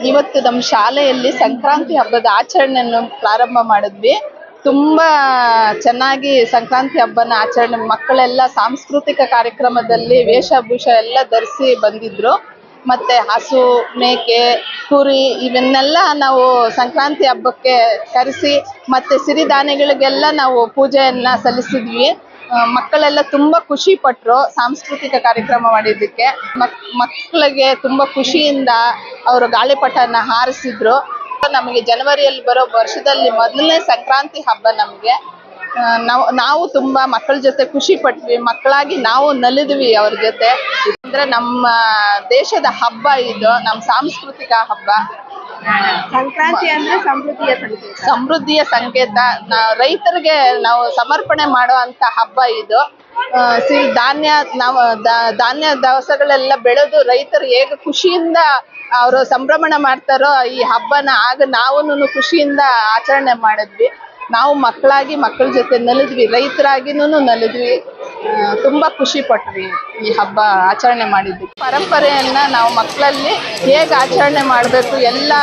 ಇವತ್ತು ನಮ್ಮ ಶಾಲೆಯಲ್ಲಿ ಸಂಕ್ರಾಂತಿ ಹಬ್ಬದ ಆಚರಣೆಯನ್ನು ಪ್ರಾರಂಭ ಮಾಡಿದ್ವಿ. ತುಂಬಾ ಚೆನ್ನಾಗಿ ಸಂಕ್ರಾಂತಿ ಹಬ್ಬನ ಆಚರಣೆ ಮಕ್ಕಳೆಲ್ಲ ಸಾಂಸ್ಕೃತಿಕ ಕಾರ್ಯಕ್ರಮದಲ್ಲಿ ವೇಷಭೂಷ ಎಲ್ಲ ಧರಿಸಿ ಬಂದಿದ್ರು. ಮತ್ತೆ ಹಸು, ಮೇಕೆ, ಕುರಿ ಇವನ್ನೆಲ್ಲ ನಾವು ಸಂಕ್ರಾಂತಿ ಹಬ್ಬಕ್ಕೆ ಕರೆಸಿ ಮತ್ತೆ ಸಿರಿಧಾನ್ಯಗಳಿಗೆಲ್ಲ ನಾವು ಪೂಜೆಯನ್ನ ಸಲ್ಲಿಸಿದ್ವಿ. ಮಕ್ಕಳೆಲ್ಲ ತುಂಬಾ ಖುಷಿ ಪಟ್ರು ಸಾಂಸ್ಕೃತಿಕ ಕಾರ್ಯಕ್ರಮ ಮಾಡಿದ್ದಕ್ಕೆ. ಮಕ್ಕಳಿಗೆ ತುಂಬಾ ಖುಷಿಯಿಂದ ಅವರು ಗಾಳಿಪಟನ ಹಾರಿಸಿದ್ರು. ನಮಗೆ ಜನವರಿಯಲ್ಲಿ ಬರೋ ವರ್ಷದಲ್ಲಿ ಮೊದಲನೇ ಸಂಕ್ರಾಂತಿ ಹಬ್ಬ ನಮಗೆ. ನಾವು ತುಂಬಾ ಮಕ್ಕಳ ಜೊತೆ ಖುಷಿ ಪಟ್ವಿ. ಮಕ್ಕಳಾಗಿ ನಾವು ನಲಿದ್ವಿ ಅವ್ರ ಜೊತೆ. ಅಂದ್ರೆ ನಮ್ಮ ದೇಶದ ಹಬ್ಬ ಇದು, ನಮ್ಮ ಸಾಂಸ್ಕೃತಿಕ ಹಬ್ಬ. ಸಂಕ್ರಾಂತಿ ಅಂದ್ರೆ ಸಮೃದ್ಧಿಯ ಸಂಕೇತ. ರೈತರಿಗೆ ನಾವು ಸಮರ್ಪಣೆ ಮಾಡುವಂತ ಹಬ್ಬ ಇದು. ಧಾನ್ಯ ನಾವು ಧಾನ್ಯ ದವಸಗಳೆಲ್ಲ ಬೆಳೆದು ರೈತರು ಹೇಗೆ ಖುಷಿಯಿಂದ ಅವರು ಸಂಭ್ರಮಣ ಮಾಡ್ತಾರೋ ಈ ಹಬ್ಬನ ಆಗ ನಾವು ಖುಷಿಯಿಂದ ಆಚರಣೆ ಮಾಡಿದ್ವಿ. ನಾವು ಮಕ್ಕಳಾಗಿ ಮಕ್ಕಳ ಜೊತೆ ನಲಿದ್ವಿ, ರೈತರಾಗಿನೂ ನಲಿದ್ವಿ. ತುಂಬಾ ಖುಷಿ ಪಟ್ವಿ ಈ ಹಬ್ಬ ಆಚರಣೆ ಮಾಡಿದ್ವಿ. ಪರಂಪರೆಯನ್ನ ನಾವು ಮಕ್ಕಳಲ್ಲಿ ಹೇಗೆ ಆಚರಣೆ ಮಾಡಬೇಕು ಎಲ್ಲ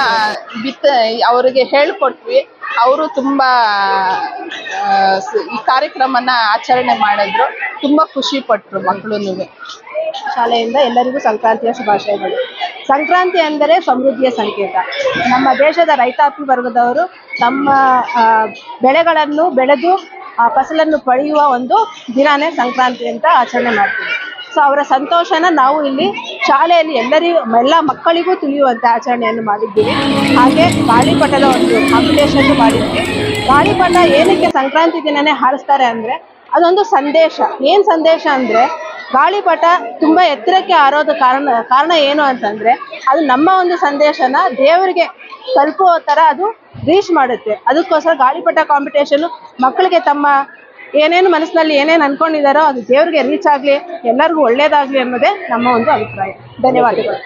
ಅವರಿಗೆ ಹೇಳ್ಕೊಟ್ವಿ. ಅವರು ತುಂಬಾ ಈ ಕಾರ್ಯಕ್ರಮನ ಆಚರಣೆ ಮಾಡಿದ್ರು. ತುಂಬಾ ಖುಷಿ ಪಟ್ರು ಮಕ್ಕಳುನುವೆ. ಶಾಲೆಯಿಂದ ಎಲ್ಲರಿಗೂ ಸಂಕ್ರಾಂತಿಯ ಶುಭಾಶಯಗಳು. ಸಂಕ್ರಾಂತಿ ಅಂದರೆ ಸಮೃದ್ಧಿಯ ಸಂಕೇತ. ನಮ್ಮ ದೇಶದ ರೈತಾಪಿ ವರ್ಗದವರು ತಮ್ಮ ಬೆಳೆಗಳನ್ನು ಬೆಳೆದು ಆ ಫಸಲನ್ನು ಪಡೆಯುವ ಒಂದು ದಿನಾನೇ ಸಂಕ್ರಾಂತಿ ಅಂತ ಆಚರಣೆ ಮಾಡ್ತೀವಿ. ಸೊ ಅವರ ಸಂತೋಷನ ನಾವು ಇಲ್ಲಿ ಶಾಲೆಯಲ್ಲಿ ಎಲ್ಲ ಮಕ್ಕಳಿಗೂ ತಿಳಿಯುವಂಥ ಆಚರಣೆಯನ್ನು ಮಾಡಿದ್ದೀವಿ. ಹಾಗೆ ಗಾಳಿಪಟದ ಒಂದು ಕಾಂಪಿಟೇಷನ್ ಮಾಡಿದ್ವಿ. ಗಾಳಿಪಟ ಏನಕ್ಕೆ ಸಂಕ್ರಾಂತಿ ದಿನನೇ ಹಾರಿಸ್ತಾರೆ ಅಂದರೆ ಅದೊಂದು ಸಂದೇಶ. ಏನು ಸಂದೇಶ ಅಂದರೆ ಗಾಳಿಪಟ ತುಂಬ ಎತ್ತರಕ್ಕೆ ಹಾರೋದು ಕಾರಣ ಏನು ಅಂತಂದರೆ ಅದು ನಮ್ಮ ಒಂದು ಸಂದೇಶನ ದೇವರಿಗೆ ತಲುಪುವ ಥರ ಅದು ರೀಚ್ ಮಾಡುತ್ತೆ. ಅದಕ್ಕೋಸ್ಕರ ಗಾಳಿಪಟ ಕಾಂಪಿಟೇಷನ್ನು ಮಕ್ಕಳಿಗೆ ತಮ್ಮ ಏನೇನು ಮನಸ್ಸಿನಲ್ಲಿ ಏನೇನು ಅಂದ್ಕೊಂಡಿದ್ದಾರೋ ಅದು ದೇವರಿಗೆ ರೀಚ್ ಆಗಲಿ, ಎಲ್ಲರಿಗೂ ಒಳ್ಳೆಯದಾಗಲಿ ಅನ್ನೋದೇ ನಮ್ಮ ಒಂದು ಅಭಿಪ್ರಾಯ. ಧನ್ಯವಾದಗಳು.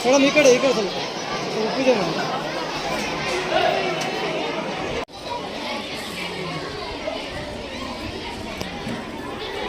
ಮೇಡಮ್ ಈ ಕಡೆ ಸ್ವಲ್ಪ ಪೂಜೆ ಮಾಡಿ.